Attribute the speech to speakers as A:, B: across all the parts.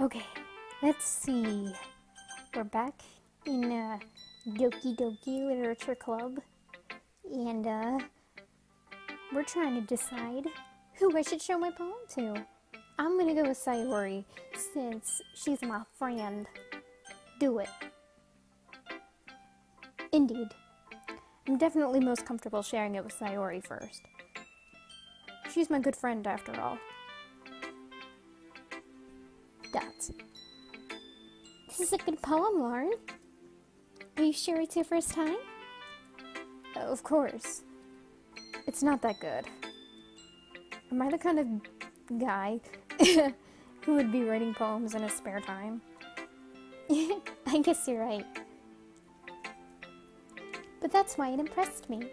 A: Okay, let's see. We're back in Doki Doki Literature Club, and we're trying to decide who I should show my poem to. I'm gonna go with Sayori, since she's my friend. Do it. Indeed. I'm definitely most comfortable sharing it with Sayori first. She's my good friend, after all. That's. This is a good poem, Lauren. Are you sure it's your first time? Of course. It's not that good. Am I the kind of guy who would be writing poems in his spare time? I guess you're right. But that's why it impressed me.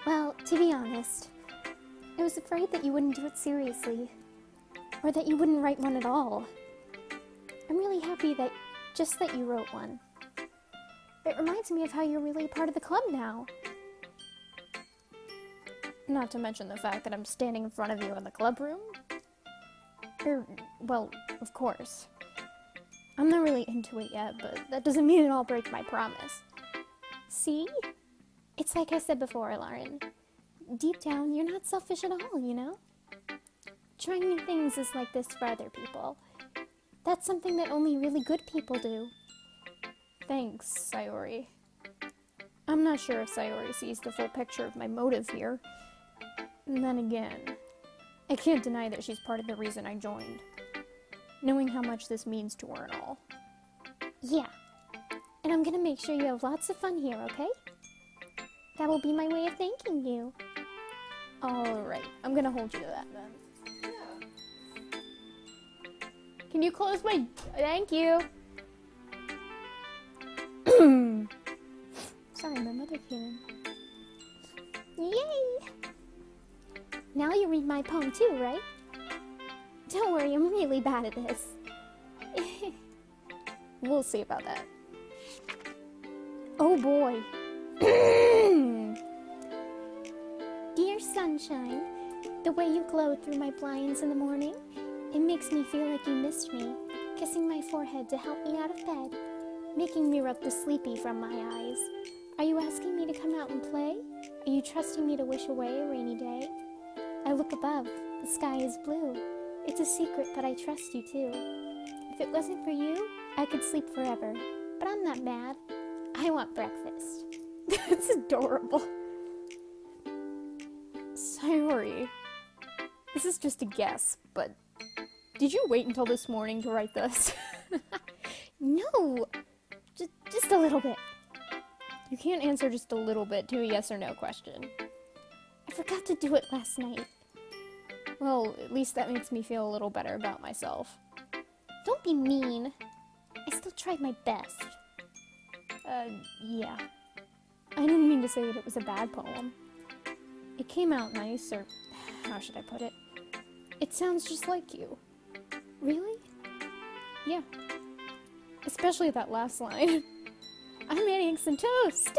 A: Well, to be honest, I was afraid that you wouldn't do it seriously, or that you wouldn't write one at all. I'm really happy that you wrote one. It reminds me of how you're really a part of the club now. Not to mention the fact that I'm standing in front of you in the club room. Well, of course. I'm not really into it yet, but that doesn't mean I'll break my promise. See? It's like I said before, Lauren. Deep down, you're not selfish at all, you know? Trying new things is like this for other people. That's something that only really good people do. Thanks, Sayori. I'm not sure if Sayori sees the full picture of my motive here. And then again, I can't deny that she's part of the reason I joined. Knowing how much this means to her and all. Yeah. And I'm gonna make sure you have lots of fun here, okay? That will be my way of thanking you. Alright, I'm gonna hold you to that then. Can you close my... Thank you. Sorry, my mother came in. Yay! Now you read my poem too, right? Don't worry, I'm really bad at this. We'll see about that. Oh boy. Dear sunshine, the way you glow through my blinds in the morning, it makes me feel like you missed me, kissing my forehead to help me out of bed, making me rub the sleepy from my eyes. Are you asking me to come out and play? Are you trusting me to wish away a rainy day? I look above, the sky is blue. It's a secret, but I trust you too. If it wasn't for you, I could sleep forever, but I'm not mad. I want breakfast. That's adorable. Sayori, this is just a guess, but did you wait until this morning to write this? No, just a little bit. You can't answer just a little bit to a yes or no question. I forgot to do it last night. Well, at least that makes me feel a little better about myself. Don't be mean. I still tried my best. Yeah. I didn't mean to say that it was a bad poem. It came out nice, or how should I put it? It sounds just like you. Really? Yeah. Especially that last line. I'm eating some toast!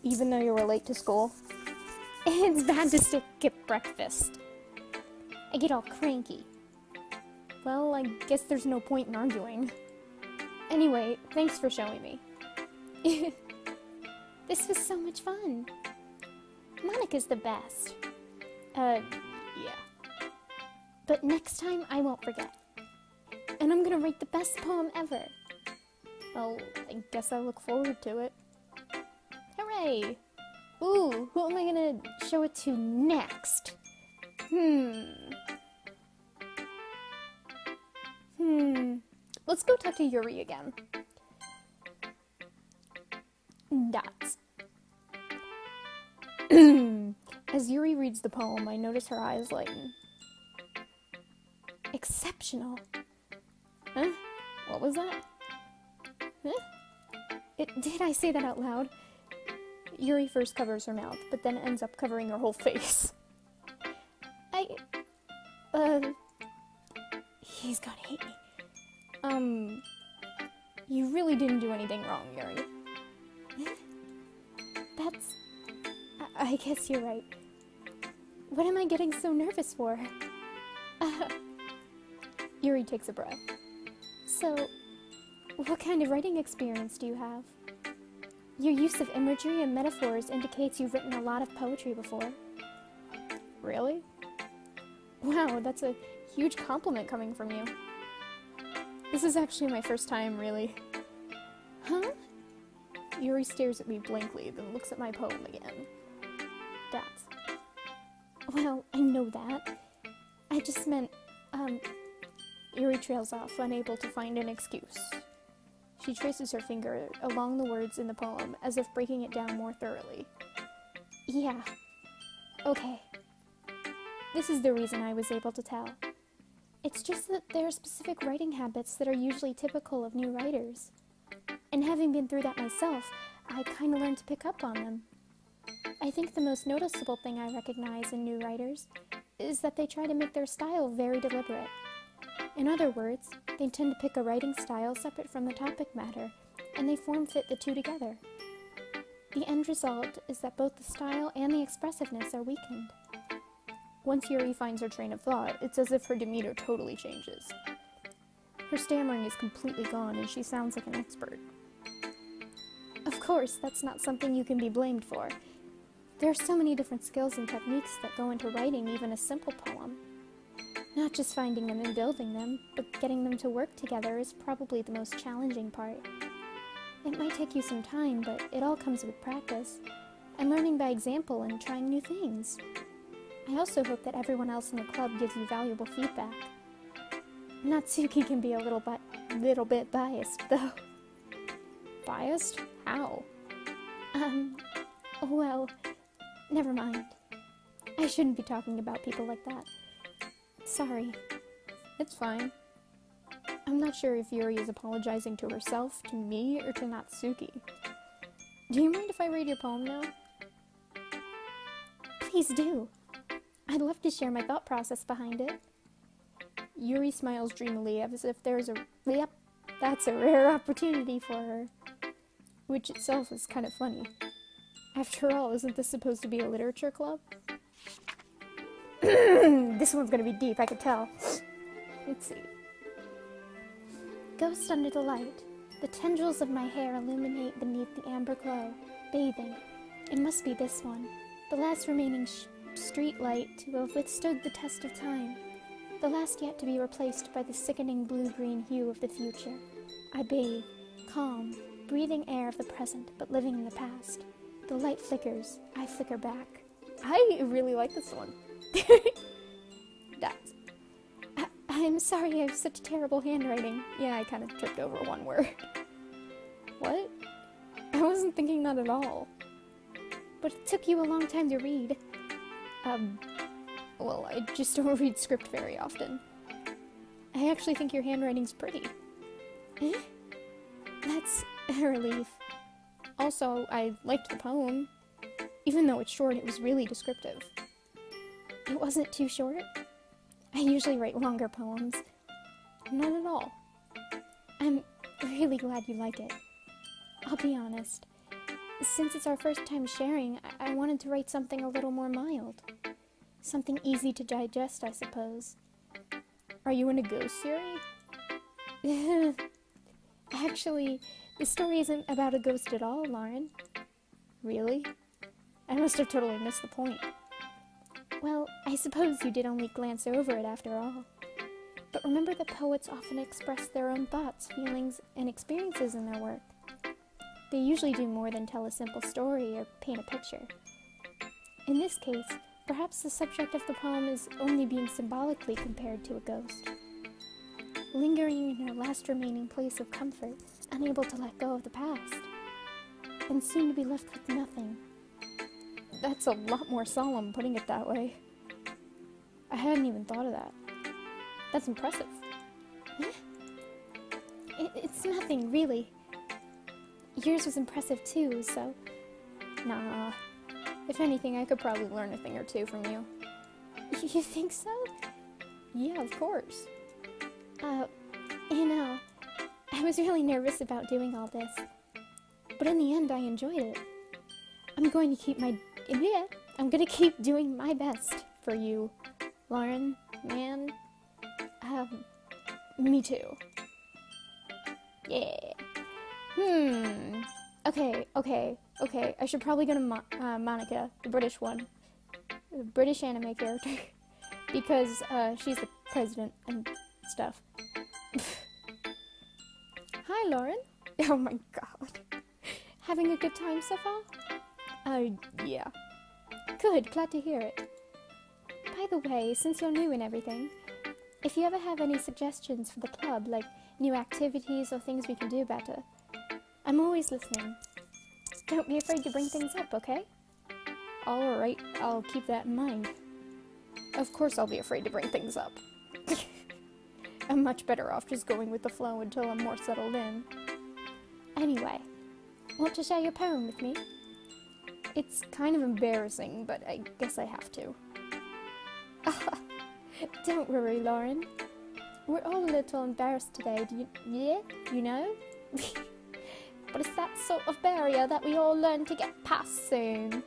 A: Even though you were late to school. It's bad to skip breakfast. I get all cranky. Well, I guess there's no point in arguing. Anyway, thanks for showing me. This was so much fun. Monica's the best. Yeah. But next time, I won't forget. And I'm gonna write the best poem ever. Well, I guess I look forward to it. Hooray! Ooh, who am I gonna show it to next? Let's go talk to Yuri again. Dots. As Yuri reads the poem, I notice her eyes lighten. Exceptional. Huh? What was that? Huh? Did I say that out loud? Yuri first covers her mouth, but then ends up covering her whole face. He's gonna hate me. You really didn't do anything wrong, Yuri. I guess you're right. What am I getting so nervous for? Yuri takes a breath. So, what kind of writing experience do you have? Your use of imagery and metaphors indicates you've written a lot of poetry before. Really? Wow, that's a huge compliment coming from you. This is actually my first time, really. Huh? Yuri stares at me blankly, then looks at my poem again. That's... Well, I know that. I just meant, Yuri trails off, unable to find an excuse. She traces her finger along the words in the poem, as if breaking it down more thoroughly. Yeah. Okay. This is the reason I was able to tell. It's just that there are specific writing habits that are usually typical of new writers. And having been through that myself, I kind of learned to pick up on them. I think the most noticeable thing I recognize in new writers is that they try to make their style very deliberate. In other words, they tend to pick a writing style separate from the topic matter, and they form-fit the two together. The end result is that both the style and the expressiveness are weakened. Once Yuri finds her train of thought, it's as if her demeanor totally changes. Her stammering is completely gone, and she sounds like an expert. Of course, that's not something you can be blamed for. There are so many different skills and techniques that go into writing even a simple poem. Not just finding them and building them, but getting them to work together is probably the most challenging part. It might take you some time, but it all comes with practice, and learning by example and trying new things. I also hope that everyone else in the club gives you valuable feedback. Natsuki can be a little bit biased, though. Biased? How? Well, never mind. I shouldn't be talking about people like that. Sorry. It's fine. I'm not sure if Yuri is apologizing to herself, to me, or to Natsuki. Do you mind if I read your poem now? Please do. I'd love to share my thought process behind it. Yuri smiles dreamily as if there's that's a rare opportunity for her. Which itself is kind of funny. After all, isn't this supposed to be a literature club? This one's gonna be deep, I could tell. Let's see. Ghost under the light. The tendrils of my hair illuminate beneath the amber glow. Bathing. It must be this one. The last remaining street light to have withstood the test of time. The last yet to be replaced by the sickening blue-green hue of the future. I bathe. Calm. Breathing air of the present, but living in the past. The light flickers. I flicker back. I really like this one. That's... I'm sorry I have such terrible handwriting. Yeah, I kind of tripped over one word. What? I wasn't thinking that at all. But it took you a long time to read. Well, I just don't read script very often. I actually think your handwriting's pretty. Eh? That's a relief. Also, I liked the poem. Even though it's short, it was really descriptive. It wasn't too short? I usually write longer poems. Not at all. I'm really glad you like it. I'll be honest. Since it's our first time sharing, I wanted to write something a little more mild. Something easy to digest, I suppose. Are you in a ghost Yuri? Actually, the story isn't about a ghost at all, Lauren. Really? I must have totally missed the point. Well, I suppose you did only glance over it after all. But remember that poets often express their own thoughts, feelings, and experiences in their work. They usually do more than tell a simple story or paint a picture. In this case, perhaps the subject of the poem is only being symbolically compared to a ghost. Lingering in her last remaining place of comfort, unable to let go of the past, and soon to be left with nothing. That's a lot more solemn, putting it that way. I hadn't even thought of that. That's impressive. It's nothing, really. Yours was impressive too, so... Nah. If anything, I could probably learn a thing or two from you. You think so? Yeah, of course. I was really nervous about doing all this. But in the end, I enjoyed it. I'm going to keep doing my best for you, Lauren, man. Me too. Yeah. Okay. I should probably go to Monica, the British one. The British anime character. Because she's the president and stuff. Hi, Lauren. Oh my god. Having a good time so far? Yeah. Good, glad to hear it. By the way, since you're new and everything, if you ever have any suggestions for the club, like new activities or things we can do better, I'm always listening. Don't be afraid to bring things up, okay? Alright, I'll keep that in mind. Of course I'll be afraid to bring things up. I'm much better off just going with the flow until I'm more settled in. Anyway, want to share your poem with me? It's kind of embarrassing, but I guess I have to. Don't worry, Lauren. We're all a little embarrassed today, you know? But it's that sort of barrier that we all learn to get past soon.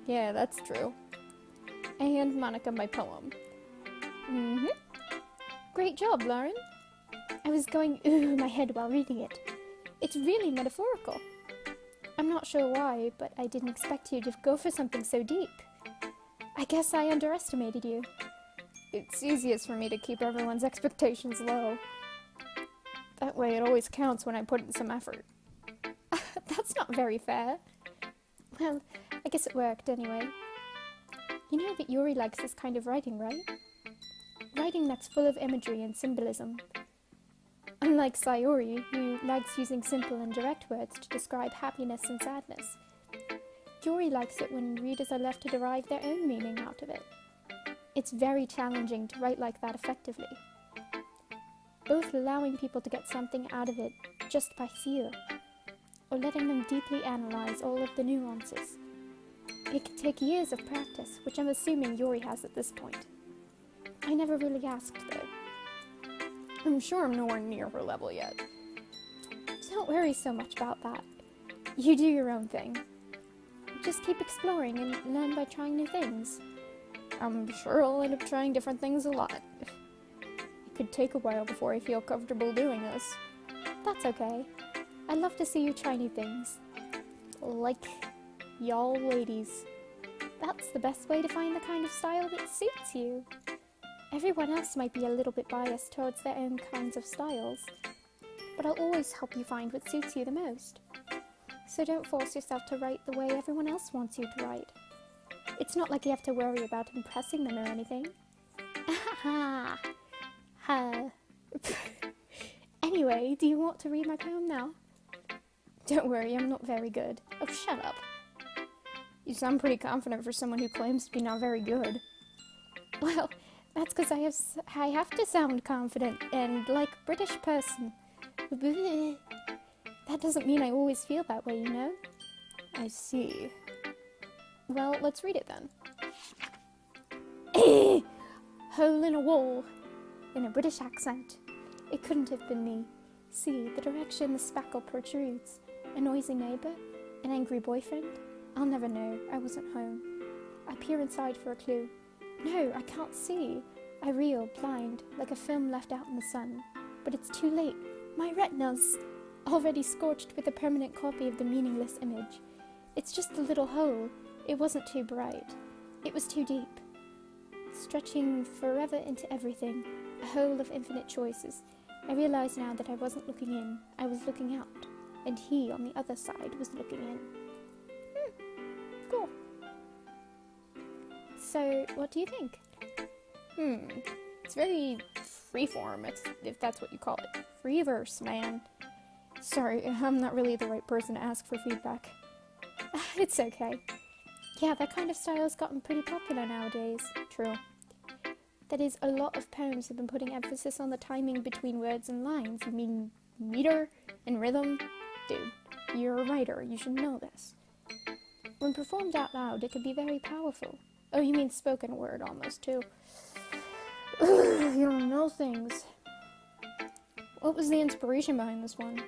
A: Yeah, that's true. And Monica, my poem. Great job, Lauren. I was going ooh my head while reading it. It's really metaphorical. I'm not sure why, but I didn't expect you to go for something so deep. I guess I underestimated you. It's easiest for me to keep everyone's expectations low. That way it always counts when I put in some effort. That's not very fair. Well, I guess it worked anyway. You know that Yuri likes this kind of writing, right? Writing that's full of imagery and symbolism. Unlike Sayori, who likes using simple and direct words to describe happiness and sadness, Yuri likes it when readers are left to derive their own meaning out of it. It's very challenging to write like that effectively, both allowing people to get something out of it just by feel, or letting them deeply analyze all of the nuances. It can take years of practice, which I'm assuming Yuri has at this point. I never really asked, though. I'm sure I'm nowhere near her level yet. Don't worry so much about that. You do your own thing. Just keep exploring and learn by trying new things. I'm sure I'll end up trying different things a lot. It could take a while before I feel comfortable doing this. That's okay. I'd love to see you try new things. Like y'all ladies. That's the best way to find the kind of style that suits you. Everyone else might be a little bit biased towards their own kinds of styles, but I'll always help you find what suits you the most. So don't force yourself to write the way everyone else wants you to write. It's not like you have to worry about impressing them or anything. Ha ha. Anyway, do you want to read my poem now? Don't worry, I'm not very good. Oh, shut up. You sound pretty confident for someone who claims to be not very good. Well, that's because I have to sound confident and like a British person. That doesn't mean I always feel that way, you know? I see. Well, let's read it then. Hole in a wall. In a British accent. It couldn't have been me. See, the direction the spackle protrudes. A noisy neighbour? An angry boyfriend? I'll never know. I wasn't home. I peer inside for a clue. No, I can't see. I reel, blind, like a film left out in the sun. But it's too late. My retina's already scorched with a permanent copy of the meaningless image. It's just a little hole. It wasn't too bright. It was too deep. Stretching forever into everything. A hole of infinite choices. I realize now that I wasn't looking in. I was looking out. And he, on the other side, was looking in. Cool. So, what do you think? It's very freeform, if that's what you call it. Free verse, man. Sorry, I'm not really the right person to ask for feedback. It's okay. Yeah, that kind of style has gotten pretty popular nowadays. True. That is, a lot of poems have been putting emphasis on the timing between words and lines. You mean meter and rhythm? Dude, you're a writer. You should know this. When performed out loud, it can be very powerful. Oh, you mean spoken word almost, too. You don't know things. What was the inspiration behind this one?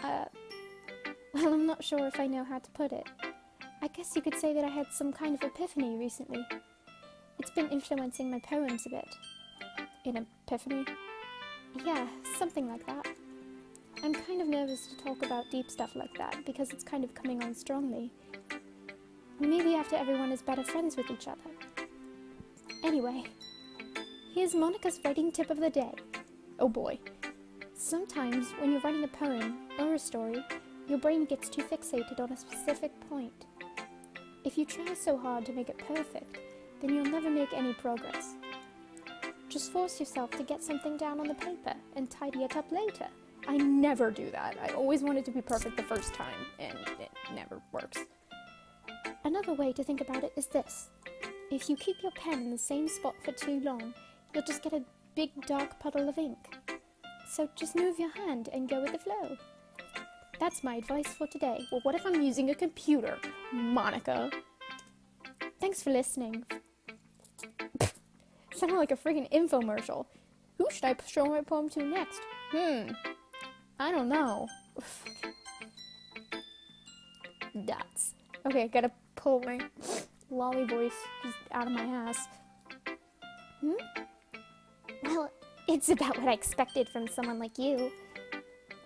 A: Well, I'm not sure if I know how to put it. I guess you could say that I had some kind of epiphany recently. It's been influencing my poems a bit. An epiphany? Yeah, something like that. I'm kind of nervous to talk about deep stuff like that because it's kind of coming on strongly. Maybe after everyone is better friends with each other. Anyway, here's Monica's writing tip of the day. Oh boy. Sometimes when you're writing a poem or a story, your brain gets too fixated on a specific point. If you try so hard to make it perfect, then you'll never make any progress. Just force yourself to get something down on the paper and tidy it up later. I never do that. I always want it to be perfect the first time, and it never works. Another way to think about it is this. If you keep your pen in the same spot for too long, you'll just get a big dark puddle of ink. So just move your hand and go with the flow. That's my advice for today. Well, what if I'm using a computer, Monica? Thanks for listening. Sounded like a freaking infomercial. Who should I show my poem to next? I don't know. Dots. Okay, I gotta pull my lolly voice just out of my ass. Well, it's about what I expected from someone like you.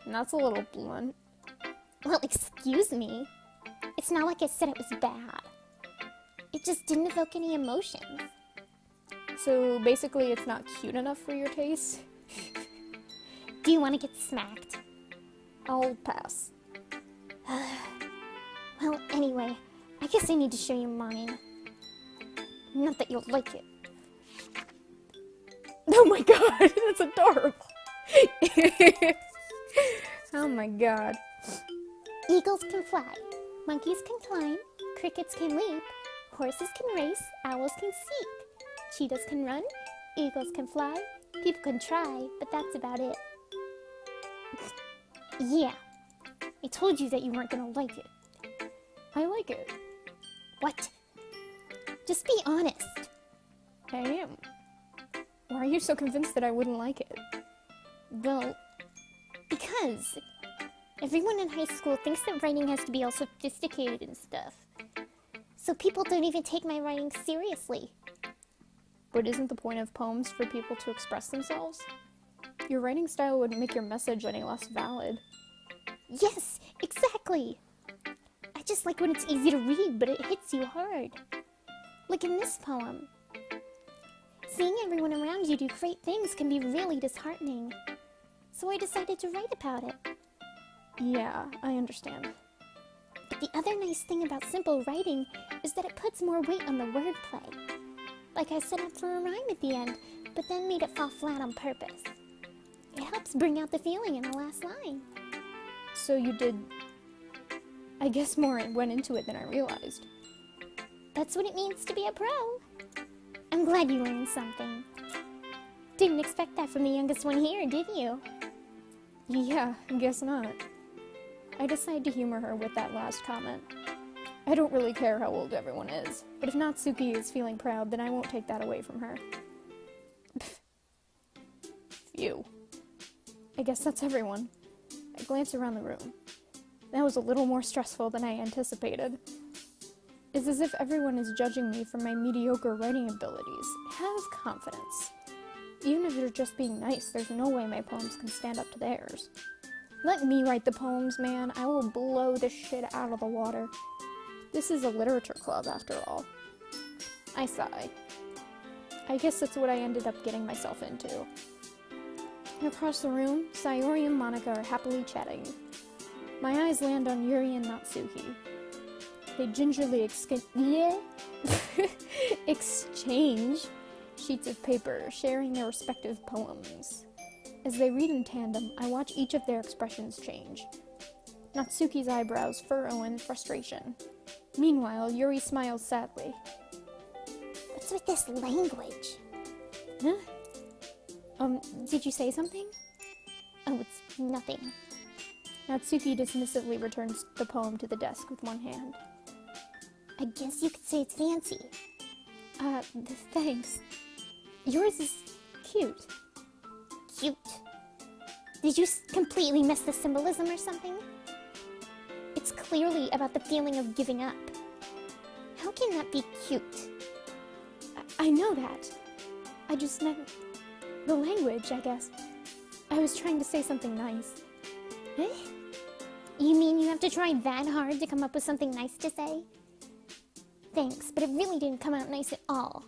A: And that's a little blunt. Well, excuse me. It's not like I said it was bad. It just didn't evoke any emotions. So basically it's not cute enough for your taste? Do you want to get smacked?
B: I'll pass.
A: Well, anyway, I guess I need to show you mine. Not that you'll like it.
B: Oh my god, that's adorable. Oh my god.
A: Eagles can fly, monkeys can climb, crickets can leap, horses can race, owls can seek, cheetahs can run, eagles can fly, people can try, but that's about it. Yeah, I told you that you weren't gonna like it.
B: I like it.
A: What? Just be honest.
B: I am. Why are you so convinced that I wouldn't like it?
A: Well, because everyone in high school thinks that writing has to be all sophisticated and stuff. So people don't even take my writing seriously.
B: But isn't the point of poems for people to express themselves? Your writing style wouldn't make your message any less valid.
A: Yes, exactly. I just like when it's easy to read, but it hits you hard. Like in this poem. Seeing everyone around you do great things can be really disheartening. So I decided to write about it.
B: Yeah, I understand.
A: But the other nice thing about simple writing is that it puts more weight on the wordplay. Like I set up for a rhyme at the end, but then made it fall flat on purpose. It helps bring out the feeling in the last line.
B: So you did... I guess more went into it than I realized.
A: That's what it means to be a pro. I'm glad you learned something. Didn't expect that from the youngest one here, did you?
B: Yeah, I guess not. I decided to humor her with that last comment. I don't really care how old everyone is, but if Natsuki is feeling proud, then I won't take that away from her. Phew. I guess that's everyone. I glance around the room. That was a little more stressful than I anticipated. It's as if everyone is judging me for my mediocre writing abilities. Have confidence. Even if they're just being nice, there's no way my poems can stand up to theirs. Let me write the poems, man. I will blow this shit out of the water. This is a literature club, after all. I sigh. I guess that's what I ended up getting myself into. Across the room, Sayori and Monica are happily chatting. My eyes land on Yuri and Natsuki. They gingerly exchange sheets of paper, sharing their respective poems. As they read in tandem, I watch each of their expressions change. Natsuki's eyebrows furrow in frustration. Meanwhile, Yuri smiles sadly.
A: What's with this language?
B: Huh? Did you say something?
A: Oh, it's nothing.
B: Natsuki dismissively returns the poem to the desk with one hand.
A: I guess you could say it's fancy.
B: Thanks. Yours is cute.
A: Cute. Did you completely miss the symbolism or something? It's clearly about the feeling of giving up. How can that be cute?
B: I know that. I just meant The language, I guess. I was trying to say something nice.
A: Eh? You mean you have to try that hard to come up with something nice to say? Thanks, but it really didn't come out nice at all.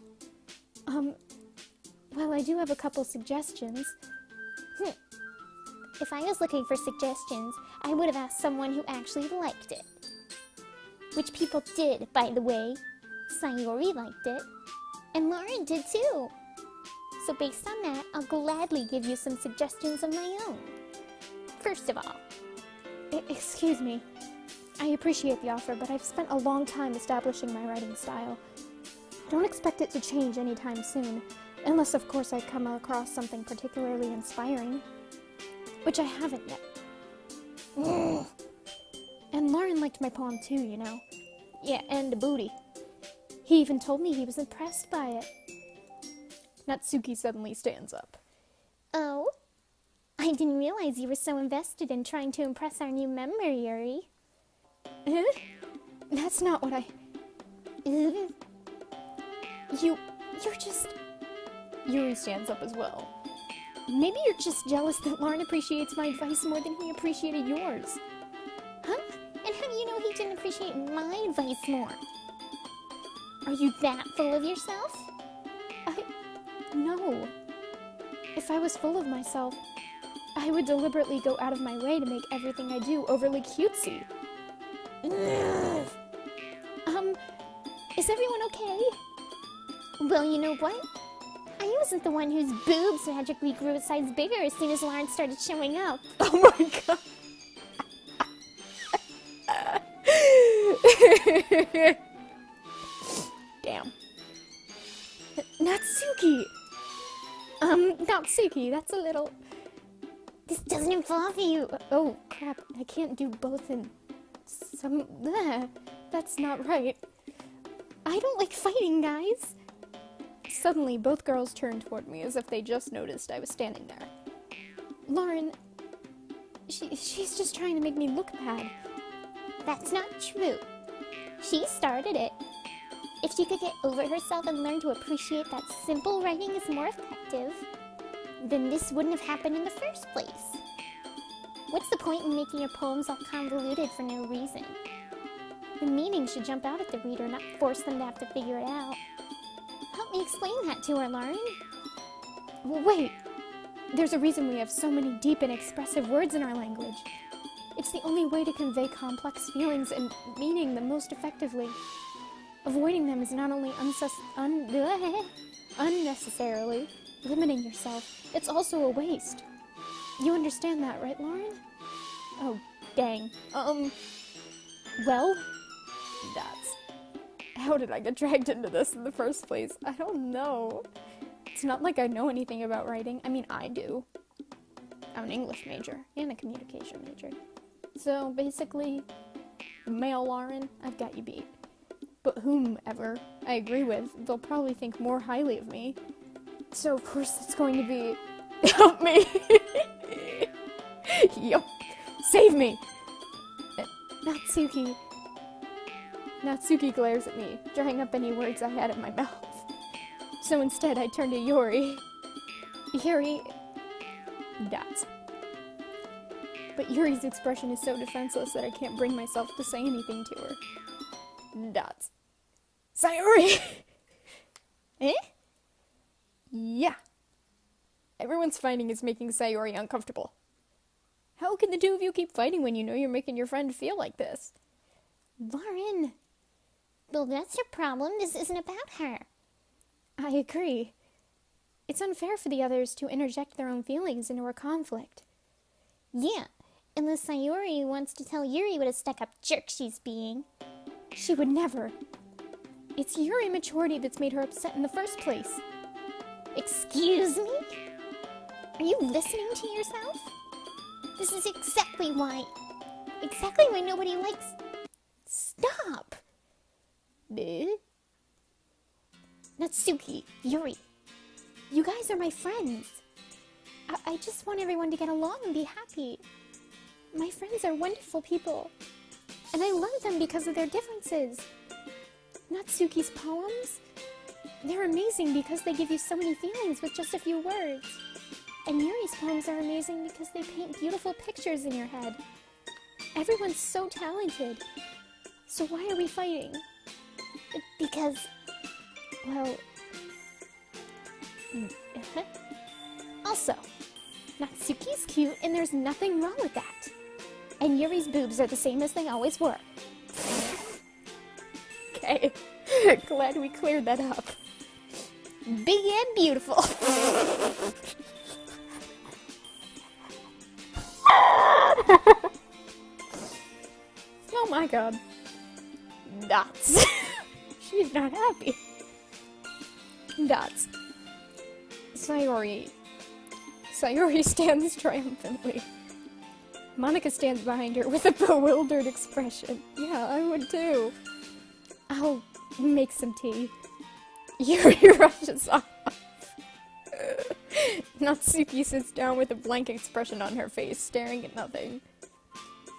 B: Well, I do have a couple suggestions.
A: If I was looking for suggestions, I would have asked someone who actually liked it. Which people did, by the way. Sayori liked it. And Lauren did too. So based on that, I'll gladly give you some suggestions of my own. First of all,
B: Excuse me. I appreciate the offer, but I've spent a long time establishing my writing style. Don't expect it to change anytime soon, unless of course I come across something particularly inspiring. Which I haven't yet. And Lauren liked my poem too, you know. Yeah, and the booty. He even told me he was impressed by it. Natsuki suddenly stands up.
A: oh? I didn't realize you were so invested in trying to impress our new member, Yuri.
B: Eh? That's not what I...
A: Ugh.
B: You're just... Yuri stands up as well. Maybe you're just jealous that Lauren appreciates my advice more than he appreciated yours.
A: Huh? And how do you know he didn't appreciate my advice more? Are you that full of yourself?
B: No. If I was full of myself, I would deliberately go out of my way to make everything I do overly cutesy.
A: Ugh.
B: Is everyone okay?
A: Well, you know what? I wasn't the one whose boobs magically grew a size bigger as soon as Lauren started showing up.
B: Oh my god. Damn. Natsuki! Natsuki, that's a little...
A: This doesn't involve you.
B: Oh, crap. I can't do both in some... That's not right. I don't like fighting, guys. Suddenly, both girls turned toward me as if they just noticed I was standing there. Lauren... She's just trying to make me look bad.
A: That's not true. She started it. If she could get over herself and learn to appreciate that simple writing is more effective, then this wouldn't have happened in the first place. What's the point in making your poems all convoluted for no reason? The meaning should jump out at the reader, not force them to have to figure it out. Help me explain that to her, Lauren.
B: Well, wait. There's a reason we have so many deep and expressive words in our language. It's the only way to convey complex feelings and meaning the most effectively. Avoiding them is not only unnecessarily limiting yourself, it's also a waste. You understand that, right, Lauren? Oh, dang. Well, that's... How did I get dragged into this in the first place? I don't know. It's not like I know anything about writing. I mean, I do. I'm an English major and a communication major. So, basically, male Lauren, I've got you beat. But whomever I agree with, they'll probably think more highly of me. So, of course, it's going to be... Help me! Yup! Save me! Natsuki... Natsuki glares at me, drying up any words I had in my mouth. So instead, I turn to Yuri. Yuri... Dots. But Yuri's expression is so defenseless that I can't bring myself to say anything to her. Dots. Sayori! Eh? Yeah. Everyone's fighting is making Sayori uncomfortable. How can the two of you keep fighting when you know you're making your friend feel like this?
A: Lauren! Well, that's your problem. This isn't about her.
B: I agree. It's unfair for the others to interject their own feelings into our conflict.
A: Yeah, unless Sayori wants to tell Yuri what a stuck-up jerk she's being.
B: She would never. It's your immaturity that's made her upset in the first place.
A: Excuse me? Are you listening to yourself? This is exactly why nobody likes... Stop! Natsuki, Yuri, you guys are my friends.
B: I just want everyone to get along and be happy. My friends are wonderful people, and I love them because of their differences. Natsuki's poems,
A: They're amazing because they give you so many feelings with just a few words. And Yuri's poems are amazing because they paint beautiful pictures in your head. Everyone's so talented. So why are we fighting? Because, well... Also, Natsuki's cute and there's nothing wrong with that. And Yuri's boobs are the same as they always were.
B: Okay, glad we cleared that up.
A: Big and beautiful.
B: Oh my god. Dots. She's not happy. Dots. Sayori stands triumphantly. Monica stands behind her with a bewildered expression. Yeah, I would too. I'll make some tea. Yuri rushes off. Natsuki sits down with a blank expression on her face, staring at nothing.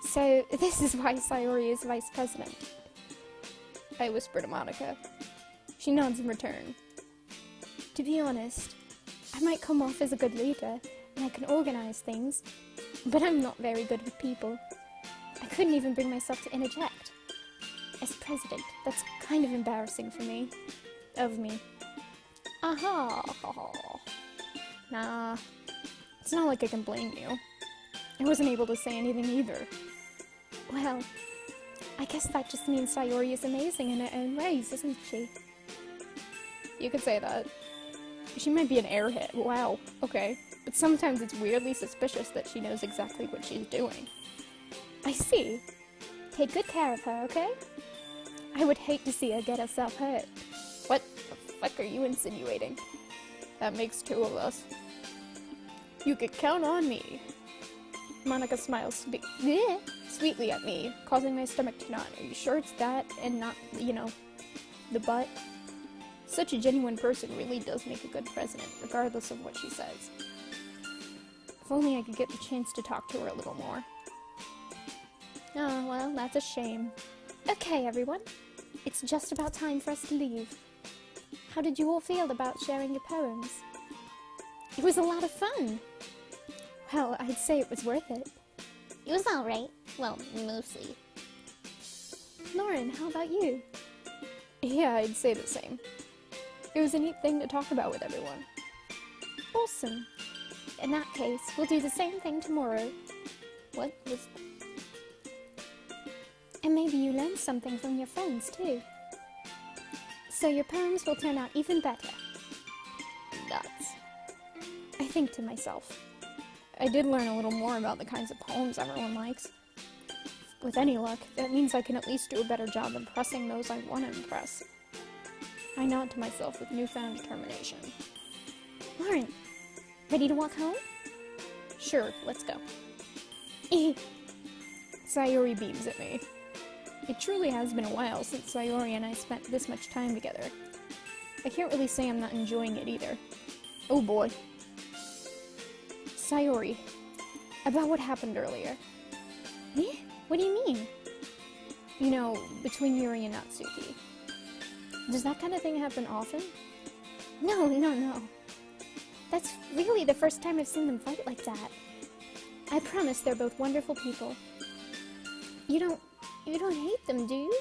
A: So, this is why Sayori is vice president.
B: I whisper to Monica. She nods in return.
A: To be honest, I might come off as a good leader, and I can organize things, but I'm not very good with people. I couldn't even bring myself to interject. As president, that's kind of embarrassing for me. Of me.
B: Aha! Nah, it's not like I can blame you. I wasn't able to say anything either.
A: Well, I guess that just means Sayori is amazing in her own ways, isn't she?
B: You could say that. She might be an airhead, wow, okay. But sometimes it's weirdly suspicious that she knows exactly what she's doing.
A: I see. Take good care of her, okay? I would hate to see her get herself hurt.
B: What the fuck are you insinuating? That makes two of us. You could count on me. Monica smiles sweetly at me, causing my stomach to knot. Are you sure it's that and not, the butt? Such a genuine person really does make a good president, regardless of what she says. If only I could get the chance to talk to her a little more.
A: Oh, well, that's a shame. Okay, everyone. It's just about time for us to leave. How did you all feel about sharing your poems? It was a lot of fun. Well, I'd say it was worth it.
C: It was alright. Well, mostly.
A: Lauren, how about you?
B: Yeah, I'd say the same. It was a neat thing to talk about with everyone.
A: Awesome. In that case, we'll do the same thing tomorrow.
B: What was...
A: And maybe you learned something from your friends, too. So your poems will turn out even better.
B: Nuts.
A: I think to myself.
B: I did learn a little more about the kinds of poems everyone likes. With any luck, that means I can at least do a better job impressing those I want to impress. I nod to myself with newfound determination.
A: Lauren, ready to walk home?
B: Sure, let's go. Sayori beams at me. It truly has been a while since Sayori and I spent this much time together. I can't really say I'm not enjoying it either. Oh boy. Sayori, about what happened earlier.
A: Eh? What do you mean?
B: You know, between Yuri and Natsuki. Does that kind of thing happen often?
A: No. That's really the first time I've seen them fight like that. I promise they're both wonderful people. You don't hate them, do you?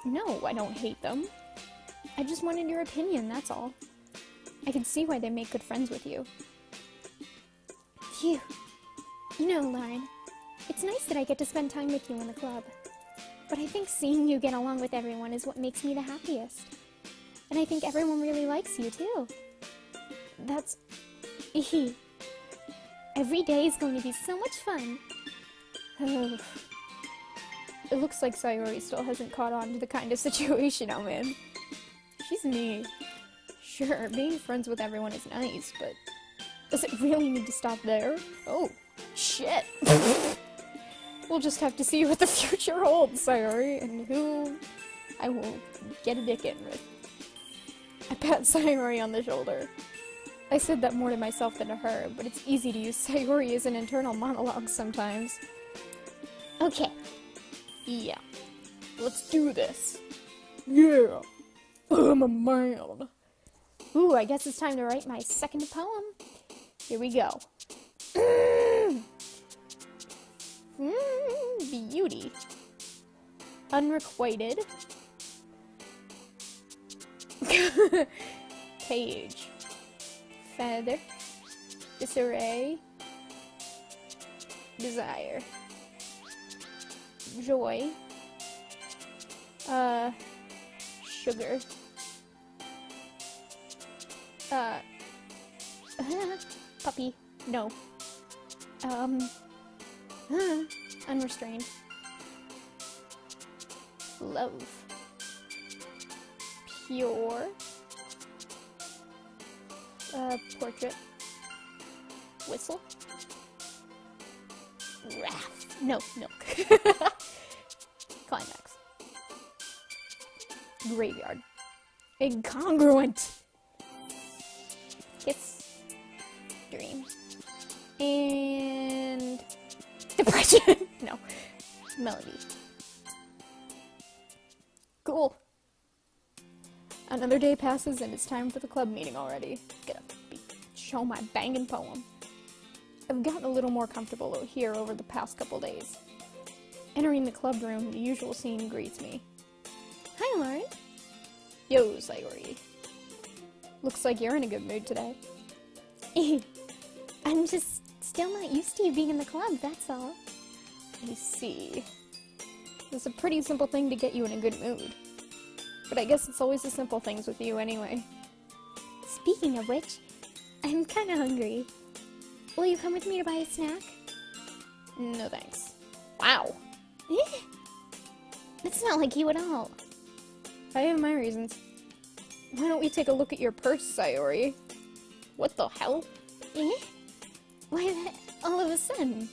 B: No, I don't hate them. I just wanted your opinion, that's all. I could see why they make good friends with you.
A: Phew. You know, Lauren, it's nice that I get to spend time with you in the club. But I think seeing you get along with everyone is what makes me the happiest. And I think everyone really likes you, too.
B: That's...
A: Every day is going to be so much fun.
B: Oh. It looks like Sayori still hasn't caught on to the kind of situation I'm in. She's me. Sure, being friends with everyone is nice, but does it really need to stop there? Oh, shit. We'll just have to see what the future holds, Sayori, and who I will get a dick in with. I pat Sayori on the shoulder. I said that more to myself than to her, but it's easy to use Sayori as an internal monologue sometimes.
A: Okay.
B: Yeah. Let's do this. Yeah. I'm a man. Ooh, I guess it's time to write my second poem. Here we go. Beauty. Unrequited. Cage. Feather. Disarray. Desire. Joy. Sugar. Puppy. No. Unrestrained. Love. Pure. Portrait. Whistle. Wrath. No, milk. Climax. Graveyard. Incongruent. Kiss. Dream. And depression. No. Melody. Cool. Another day passes and it's time for the club meeting already. Gonna show my banging poem. I've gotten a little more comfortable here over the past couple days. Entering the club room, the usual scene greets me.
A: Hi, Lauren.
B: Yo, Sayori. Looks like you're in a good mood today.
A: I'm just still not used to you being in the club, that's all.
B: I see. It's a pretty simple thing to get you in a good mood. But I guess it's always the simple things with you anyway.
A: Speaking of which, I'm kinda hungry. Will you come with me to buy a snack?
B: No thanks. Wow.
A: That's not like you at all.
B: I have my reasons. Why don't we take a look at your purse, Sayori? What the hell?
A: Why that all of a sudden?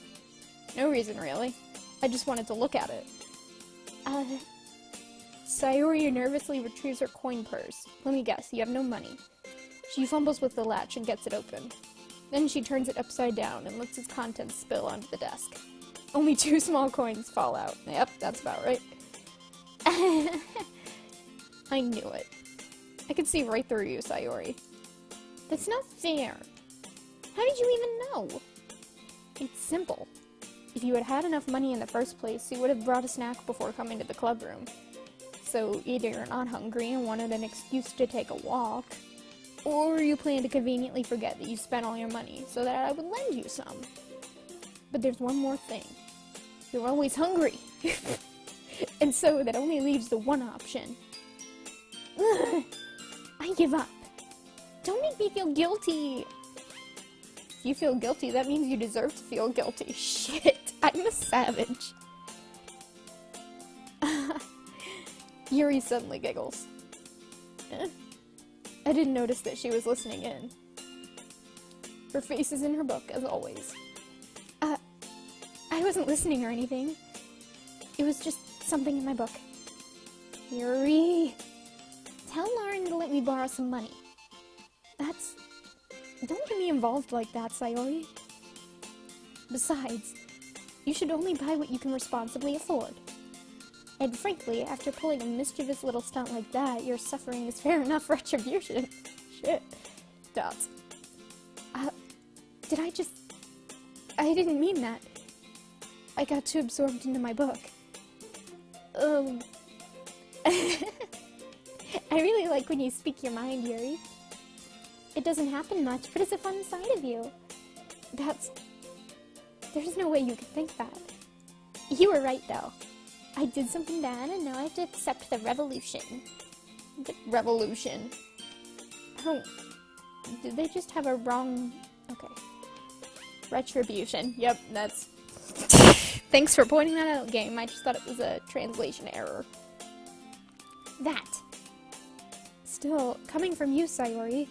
B: No reason, really. I just wanted to look at it. Sayori nervously retrieves her coin purse. Let me guess, you have no money. She fumbles with the latch and gets it open. Then she turns it upside down and lets its contents spill onto the desk. Only 2 small coins fall out. Yep, that's about right. I knew it. I could see right through you, Sayori.
A: That's not fair. How did you even know?
B: It's simple. If you had had enough money in the first place, you would have brought a snack before coming to the club room. So either you're not hungry and wanted an excuse to take a walk, or you plan to conveniently forget that you spent all your money so that I would lend you some. But there's one more thing. You're always hungry. And so that only leaves the one option.
A: Ugh, I give up. Don't make me feel guilty.
B: If you feel guilty, that means you deserve to feel guilty. Shit, I'm a savage. Yuri suddenly giggles. I didn't notice that she was listening in. Her face is in her book, as always.
A: I wasn't listening or anything. It was just something in my book.
B: Yuri!
A: Tell Lauren to let me borrow some money.
B: Don't get me involved like that, Sayori. Besides, you should only buy what you can responsibly afford. And frankly, after pulling a mischievous little stunt like that, your suffering is fair enough retribution. Shit. Dots. I didn't mean that. I got too absorbed into my book.
A: I really like when you speak your mind, Yuri. It doesn't happen much, but it's a fun side of you.
B: There's no way you could think that.
A: You were right, though. I did something bad, and now I have to accept the revolution.
B: The revolution? Oh, did they just have a wrong... Okay. Retribution. Yep, that's... Thanks for pointing that out, game. I just thought it was a translation error.
A: That.
B: Still, coming from you, Sayori,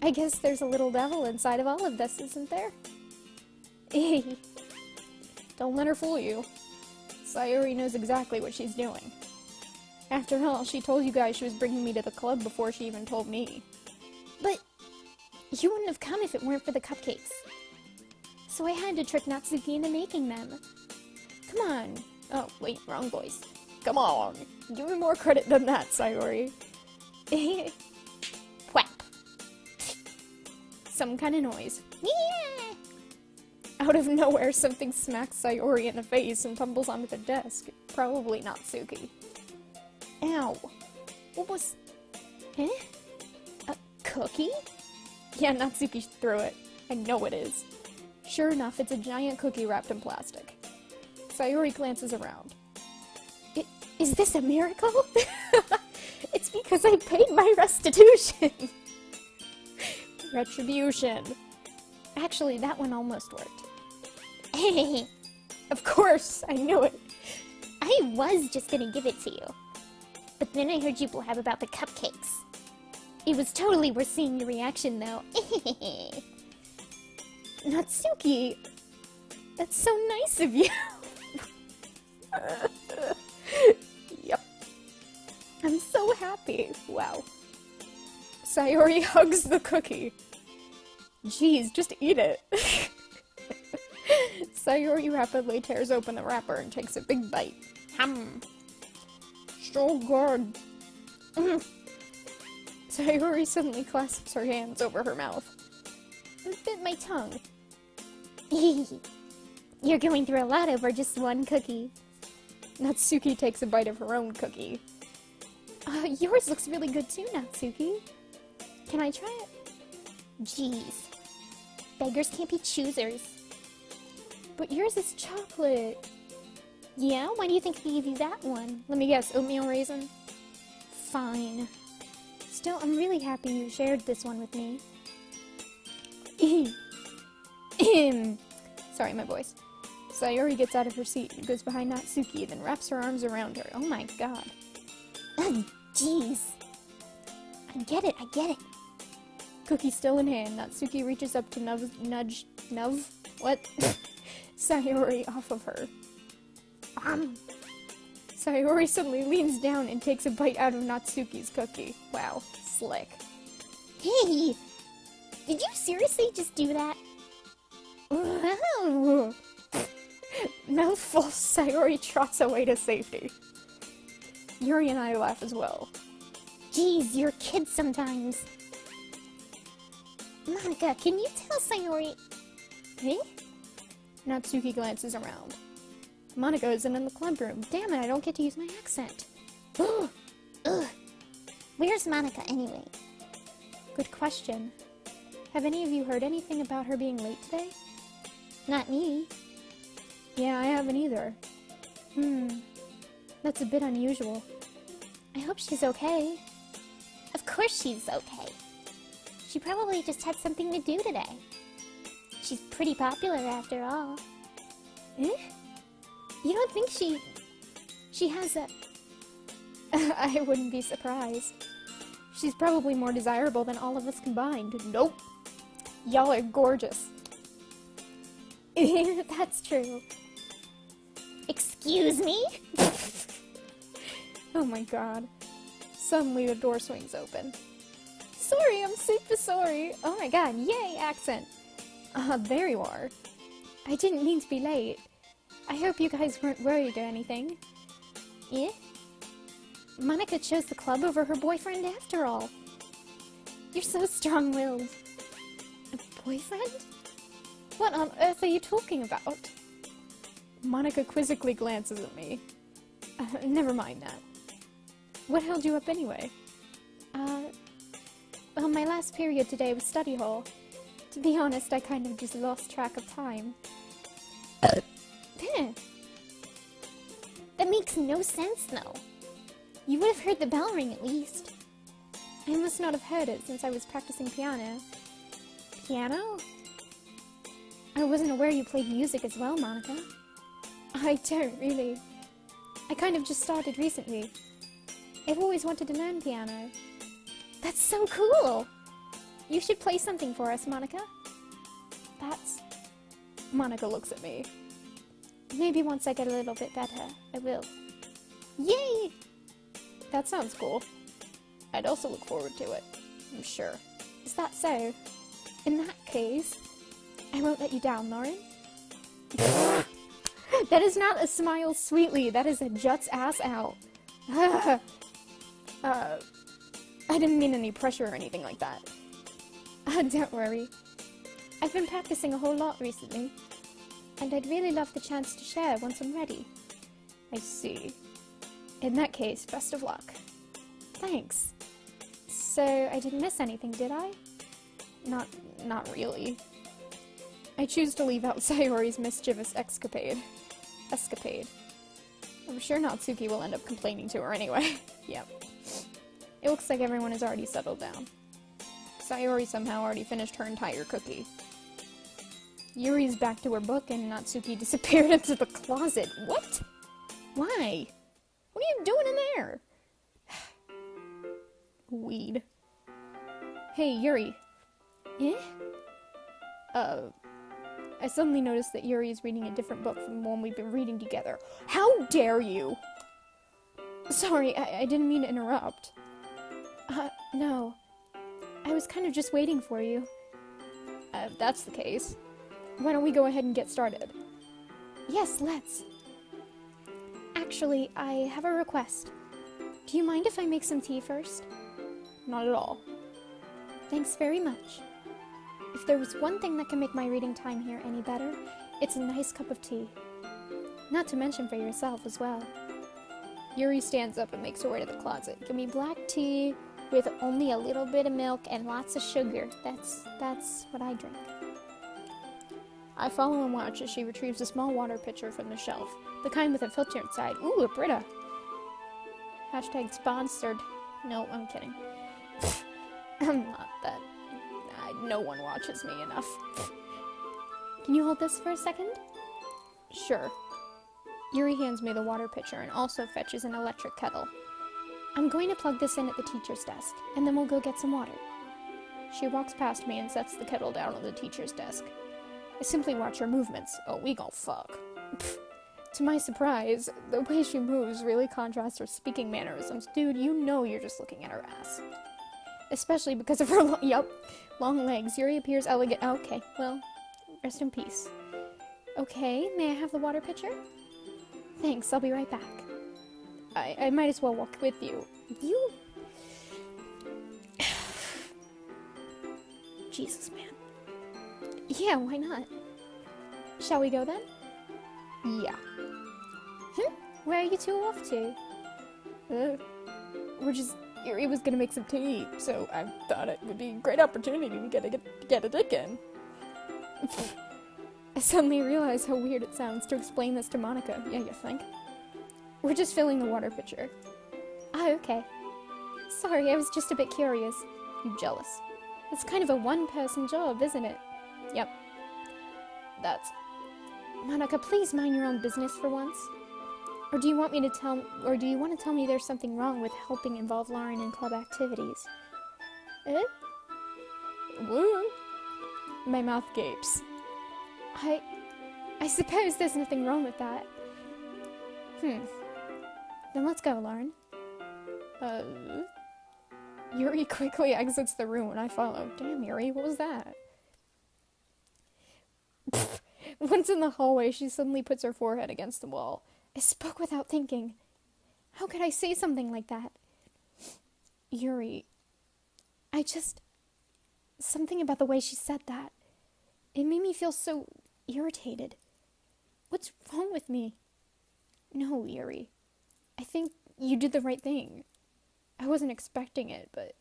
B: I guess there's a little devil inside of all of this, isn't there? Don't let her fool you. Sayori knows exactly what she's doing. After all, she told you guys she was bringing me to the club before she even told me.
A: But you wouldn't have come if it weren't for the cupcakes. So I had to trick Natsuki into making them.
B: Come on. Oh, wait, wrong voice. Come on. Give me more credit than that, Sayori.
A: Whap.
B: some kind of noise.
C: Yeah!
B: Out of nowhere, something smacks Sayori in the face and tumbles onto the desk. Probably Natsuki. Ow. What was... Eh? A cookie? Yeah, Natsuki threw it. I know it is. Sure enough, it's a giant cookie wrapped in plastic. Sayori glances around. Is this a miracle? It's because I paid my restitution. Retribution. Actually, that one almost worked.
C: Hey,
B: Of course, I knew it.
C: I was just gonna give it to you. But then I heard you blab about the cupcakes. It was totally worth seeing your reaction, though.
B: Natsuki, that's so nice of you. Yep. I'm so happy. Wow. Sayori hugs the cookie. Jeez, just eat it. Sayori rapidly tears open the wrapper and takes a big bite. So good. Sayori suddenly clasps her hands over her mouth. It bit my tongue.
C: You're going through a lot over just one cookie.
B: Natsuki takes a bite of her own cookie. Yours looks really good too, Natsuki. Can I try it?
C: Jeez. Beggars can't be choosers.
B: But yours is chocolate.
C: Yeah? Why do you think I gave you that one?
B: Let me guess, oatmeal raisin?
A: Fine. Still, I'm really happy you shared this one with me.
B: Sorry, my voice. Sayori gets out of her seat and goes behind Natsuki, then wraps her arms around her. Oh my god.
C: Ugh, jeez. I get it.
B: Cookie still in hand, Natsuki reaches up to nudge, what? Sayori off of her. Sayori suddenly leans down and takes a bite out of Natsuki's cookie. Wow, slick.
C: Hey! Did you seriously just do that?
B: Wow. Mouthful, Sayori trots away to safety. Yuri and I laugh as well.
C: Jeez, you're kids sometimes. Monica, can you tell Sayori...
B: Eh? Natsuki glances around. Monica isn't in the club room. Damn it, I don't get to use my accent.
C: Ugh. Where's Monica anyway?
B: Good question. Have any of you heard anything about her being late today?
C: Not me.
B: Yeah, I haven't either. That's a bit unusual.
C: I hope she's okay. Of course she's okay. She probably just had something to do today. She's pretty popular after all.
B: Eh? You don't think she has a... I wouldn't be surprised. She's probably more desirable than all of us combined. Nope. Y'all are gorgeous.
A: That's true.
C: Excuse me?
B: Oh my god. Suddenly the door swings open. Sorry, I'm super sorry. Oh my god, yay, accent. There you are. I didn't mean to be late. I hope you guys weren't worried or anything.
C: Yeah?
B: Monica chose the club over her boyfriend after all.
A: You're so strong-willed.
B: A boyfriend? What on earth are you talking about? Monica quizzically glances at me. Never mind that. What held you up anyway?
A: Well, my last period today was study hall. To be honest, I kind of just lost track of time.
C: That makes no sense, though. You would have heard the bell ring at least.
A: I must not have heard it since I was practicing piano.
B: Piano?
A: I wasn't aware you played music as well, Monica.
B: I don't really.
A: I kind of just started recently. I've always wanted to learn piano.
C: That's so cool!
A: You should play something for us, Monica.
B: That's... Monica looks at me.
A: Maybe once I get a little bit better, I will.
B: Yay! That sounds cool. I'd also look forward to it, I'm sure.
A: Is that so? In that case, I won't let you down, Lauren.
B: That is not a smile sweetly, that is a juts ass out. I didn't mean any pressure or anything like that. Don't worry. I've been practicing a whole lot recently, and I'd really love the chance to share once I'm ready. I see. In that case, best of luck. Thanks. So, I didn't miss anything, did I? Not really. I choose to leave out Sayori's mischievous escapade. I'm sure Natsuki will end up complaining to her anyway. Yep. It looks like everyone has already settled down. Sayori somehow already finished her entire cookie. Yuri's back to her book and Natsuki disappeared into the closet. What? Why? What are you doing in there? Weed. Hey, Yuri.
A: Eh?
B: I suddenly noticed that Yuri is reading a different book from the one we've been reading together. How dare you? Sorry, I didn't mean to interrupt. No. I was kind of just waiting for you. If that's the case, why don't we go ahead and get started?
A: Yes, let's. Actually, I have a request. Do you mind if I make some tea first?
B: Not at all.
A: Thanks very much. If there was one thing that can make my reading time here any better, it's a nice cup of tea. Not to mention for yourself as well.
B: Yuri stands up and makes her way to the closet.
A: Give me black tea with only a little bit of milk and lots of sugar. That's what I drink.
B: I follow and watch as she retrieves a small water pitcher from the shelf, the kind with a filter inside. Ooh, a Brita. Hashtag sponsored. No, I'm kidding. I'm not that. No one watches me enough.
A: Can you hold this for a second?
B: Sure. Yuri hands me the water pitcher and also fetches an electric kettle.
A: I'm going to plug this in at the teacher's desk, and then we'll go get some water.
B: She walks past me and sets the kettle down on the teacher's desk. I simply watch her movements. Oh, we gon' fuck. To my surprise, the way she moves really contrasts her speaking mannerisms. Dude, you know you're just looking at her ass. Especially because of her long legs. Yuri appears elegant. Okay, well, rest in peace.
A: Okay, may I have the water pitcher?
B: Thanks, I'll be right back. I might as well walk with you.
A: You... Jesus, man.
B: Yeah, why not?
A: Shall we go then?
B: Yeah.
A: Where are you two off to?
B: Yuri was gonna make some tea, so I thought it would be a great opportunity to get a dick in. I suddenly realized how weird it sounds to explain this to Monica. Yeah, you think? We're just filling the water pitcher.
A: Oh, okay. Sorry, I was just a bit curious.
B: You jealous?
A: It's kind of a one-person job, isn't it?
B: Yep. That's...
A: Monica, please mind your own business for once. Or do you want to tell me there's something wrong with helping involve Lauren in club activities? Eh?
B: Woo! My mouth gapes.
A: I suppose there's nothing wrong with that. Then let's go, Lauren.
B: Yuri quickly exits the room and I follow. Damn, Yuri, what was that? Once in the hallway, she suddenly puts her forehead against the wall.
A: I spoke without thinking. How could I say something like that?
B: Yuri.
A: Something about the way she said that. It made me feel so irritated. What's wrong with me?
B: No, Yuri. I think you did the right thing. I wasn't expecting it, but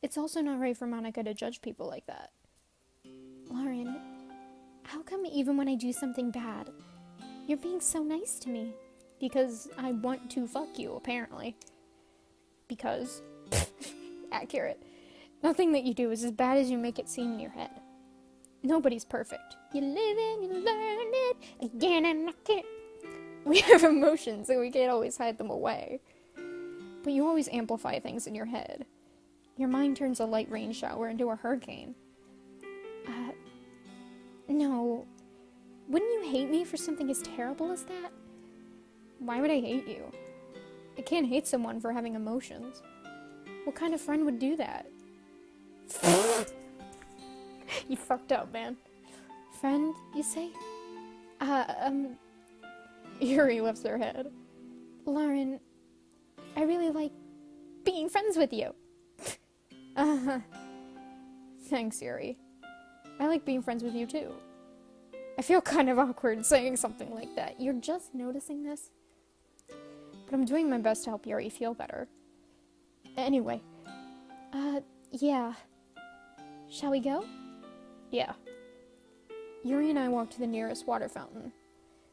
B: it's also not right for Monica to judge people like that.
A: Lauren, how come even when I do something bad, you're being so nice to me?
B: Because I want to fuck you, apparently. Because... accurate. Nothing that you do is as bad as you make it seem in your head. Nobody's perfect. You live it, you learn it, again and again. We have emotions and we can't always hide them away. But you always amplify things in your head. Your mind turns a light rain shower into a hurricane.
A: No. Wouldn't you hate me for something as terrible as that?
B: Why would I hate you? I can't hate someone for having emotions. What kind of friend would do that? You fucked up, man.
A: Friend, you say?
B: Yuri lifts her head.
A: Lauren, I really like being friends with you.
B: Thanks, Yuri. I like being friends with you, too. I feel kind of awkward saying something like that. You're just noticing this? But I'm doing my best to help Yuri feel better. Anyway.
A: Yeah. Shall we go?
B: Yeah. Yuri and I walk to the nearest water fountain.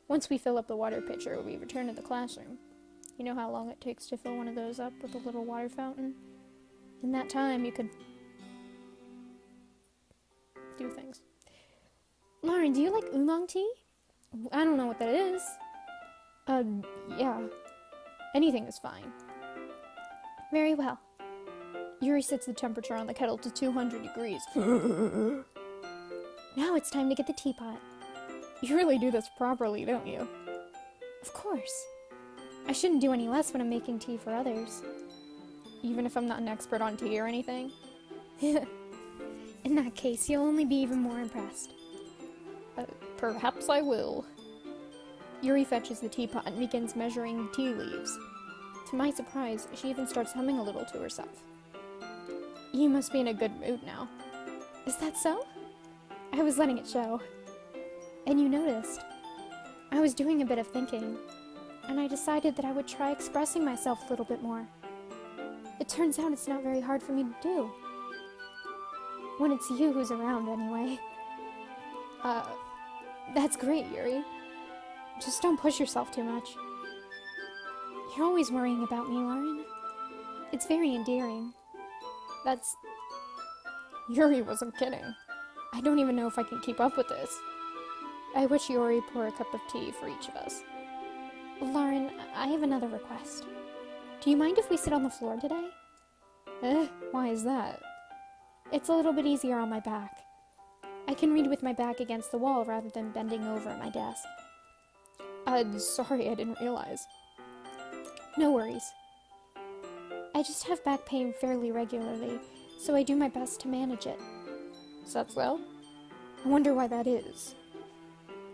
B: Once we fill up the water pitcher, we return to the classroom. You know how long it takes to fill one of those up with a little water fountain? In that time, you could do things.
A: Lauren, do you like oolong tea?
B: I don't know what that is. Yeah. Anything is fine.
A: Very well.
B: Yuri sets the temperature on the kettle to 200 degrees.
A: Now it's time to get the teapot.
B: You really do this properly, don't you?
A: Of course. I shouldn't do any less when I'm making tea for others.
B: Even if I'm not an expert on tea or anything?
A: In that case, you'll only be even more impressed.
B: Perhaps I will. Yuri fetches the teapot and begins measuring the tea leaves. To my surprise, she even starts humming a little to herself. You must be in a good mood now.
A: Is that so? I was letting it show. And you noticed. I was doing a bit of thinking, and I decided that I would try expressing myself a little bit more. It turns out it's not very hard for me to do. When it's you who's around, anyway.
B: That's great, Yuri. Just don't push yourself too much.
A: You're always worrying about me, Lauren. It's very endearing.
B: Yuri wasn't kidding. I don't even know if I can keep up with this. I wish Yuri pour a cup of tea for each of us.
A: Lauren, I have another request. Do you mind if we sit on the floor today?
B: Why is that?
A: It's a little bit easier on my back. I can read with my back against the wall rather than bending over at my desk.
B: Sorry, I didn't realize.
A: No worries. I just have back pain fairly regularly, so I do my best to manage it.
B: Is that so? I wonder why that is.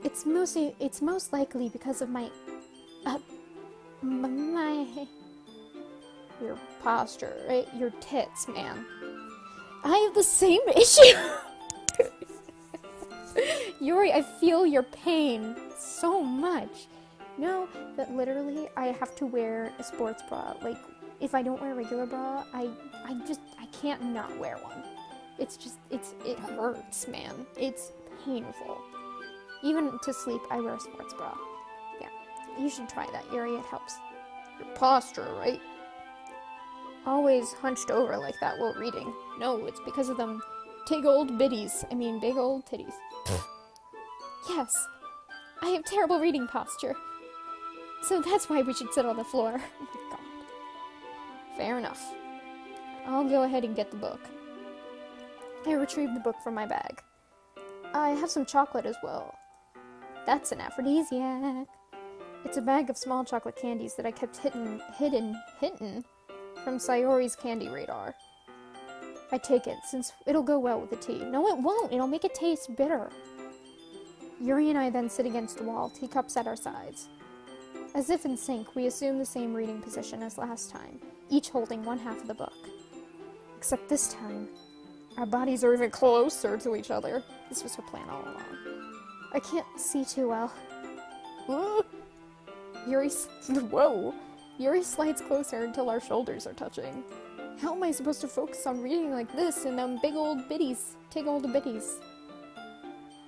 A: It's most likely because of my
B: Your posture, right? Your tits, man.
A: I have the same issue!
B: Yuri, I feel your pain so much. No, that literally I have to wear a sports bra. Like, if I don't wear a regular bra, I can't not wear one. It hurts, man. It's painful. Even to sleep, I wear a sports bra. Yeah, you should try that, Yuri. It helps. Your posture, right? Always hunched over like that while reading. No, it's because of them big old titties.
A: Yes, I have terrible reading posture. So that's why we should sit on the floor.
B: Oh my god. Fair enough. I'll go ahead and get the book. I retrieved the book from my bag. I have some chocolate as well. That's an aphrodisiac. It's a bag of small chocolate candies that I kept hidden from Sayori's candy radar. I take it, since it'll go well with the tea.
A: No, it won't. It'll make it taste bitter.
B: Yuri and I then sit against the wall, teacups at our sides. As if in sync, we assume the same reading position as last time, each holding one half of the book. Except this time, our bodies are even closer to each other. This was her plan all along. I can't see too well. Yuri slides closer until our shoulders are touching. How am I supposed to focus on reading like this in them big old bitties?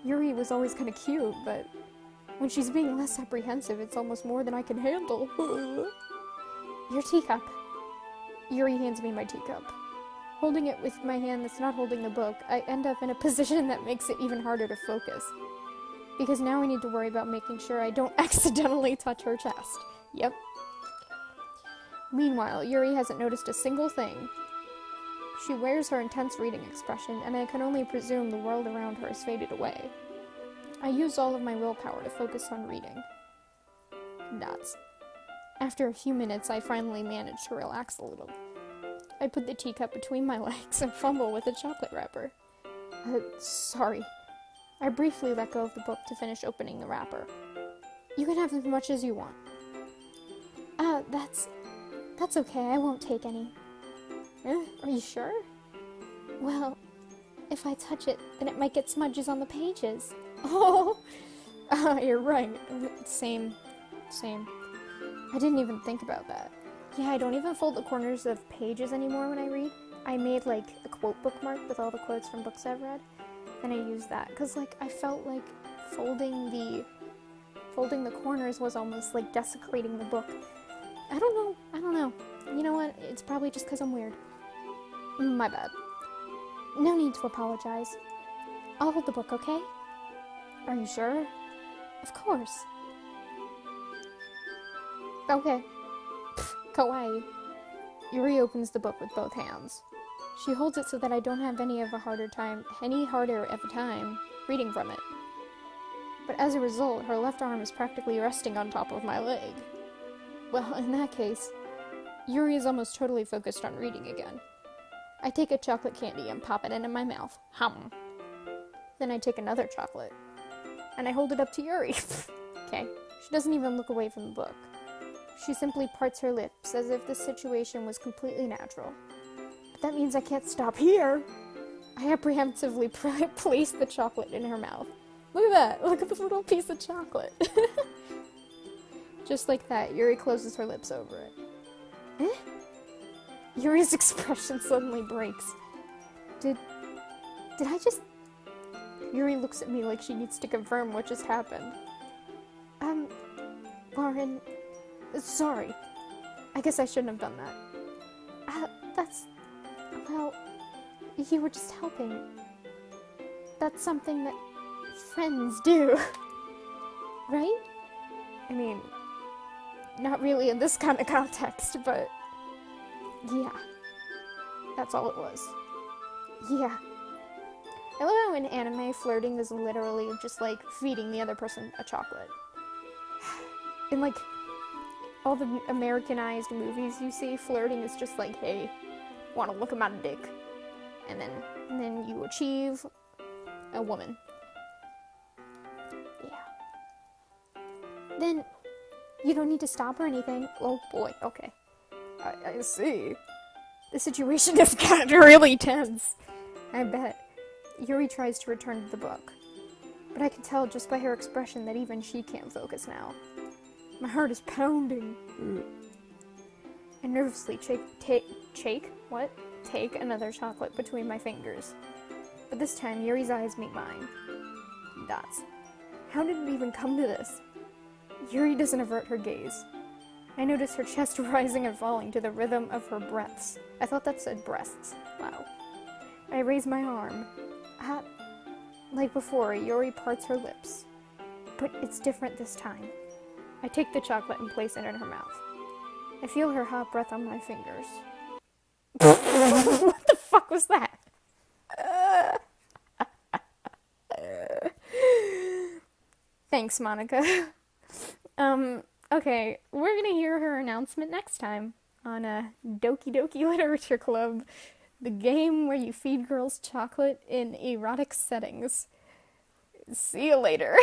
B: Yuri was always kind of cute, but when she's being less apprehensive, it's almost more than I can handle. Your teacup. Yuri hands me my teacup. Holding it with my hand that's not holding the book, I end up in a position that makes it even harder to focus. Because now I need to worry about making sure I don't accidentally touch her chest. Yep. Meanwhile, Yuri hasn't noticed a single thing. She wears her intense reading expression, and I can only presume the world around her has faded away. I used all of my willpower to focus on reading. Nuts. After a few minutes, I finally managed to relax a little. I put the teacup between my legs and fumble with the chocolate wrapper. Sorry. I briefly let go of the book to finish opening the wrapper. You can have as much as you want.
A: That's okay. I won't take any.
B: Are you sure?
A: Well, If I touch it, then it might get smudges on the pages.
B: Oh, you're right. Same. I didn't even think about that. Yeah, I don't even fold the corners of pages anymore when I read. I made like a quote bookmark with all the quotes from books I've read, and I used that because like I felt like folding the corners was almost like desecrating the book. I don't know. You know what? It's probably just because I'm weird. My bad.
A: No need to apologize. I'll hold the book, okay?
B: Are you sure?
A: Of course.
B: Okay. Kawaii. Yuri opens the book with both hands. She holds it so that I don't have any harder of a time reading from it. But as a result, her left arm is practically resting on top of my leg. Well, in that case, Yuri is almost totally focused on reading again. I take a chocolate candy and pop it into my mouth. Hum. Then I take another chocolate, and I hold it up to Yuri. Okay. She doesn't even look away from the book. She simply parts her lips as if the situation was completely natural. But that means I can't stop here. I apprehensively place the chocolate in her mouth. Look at that. Look at this little piece of chocolate. Just like that, Yuri closes her lips over it. Eh? Yuri's expression suddenly breaks. Did I just... Yuri looks at me like she needs to confirm what just happened. Lauren... Sorry. I guess I shouldn't have done that. Well, you were just helping. That's something that friends do. Right? I mean, not really in this kind of context, but yeah. That's all it was. Yeah. I love how in anime, flirting is literally just like feeding the other person a chocolate. In like all the Americanized movies you see, flirting is just like, hey, wanna look at my dick? And then you achieve a woman. Yeah. Then you don't need to stop or anything. Oh boy, okay. I see. The situation has gotten really tense. I bet. Yuri tries to return to the book, but I can tell just by her expression that even she can't focus now. My heart is pounding. I nervously take another chocolate between my fingers. But this time, Yuri's eyes meet mine. Dots. How did it even come to this? Yuri doesn't avert her gaze. I notice her chest rising and falling to the rhythm of her breaths. I thought that said breasts. Wow. I raise my arm. Like before, Yuri parts her lips. But it's different this time. I take the chocolate and place it in her mouth. I feel her hot breath on my fingers. What the fuck was that? Thanks, Monica. Okay, we're gonna hear her announcement next time on Doki Doki Literature Club, the game where you feed girls chocolate in erotic settings. See you later.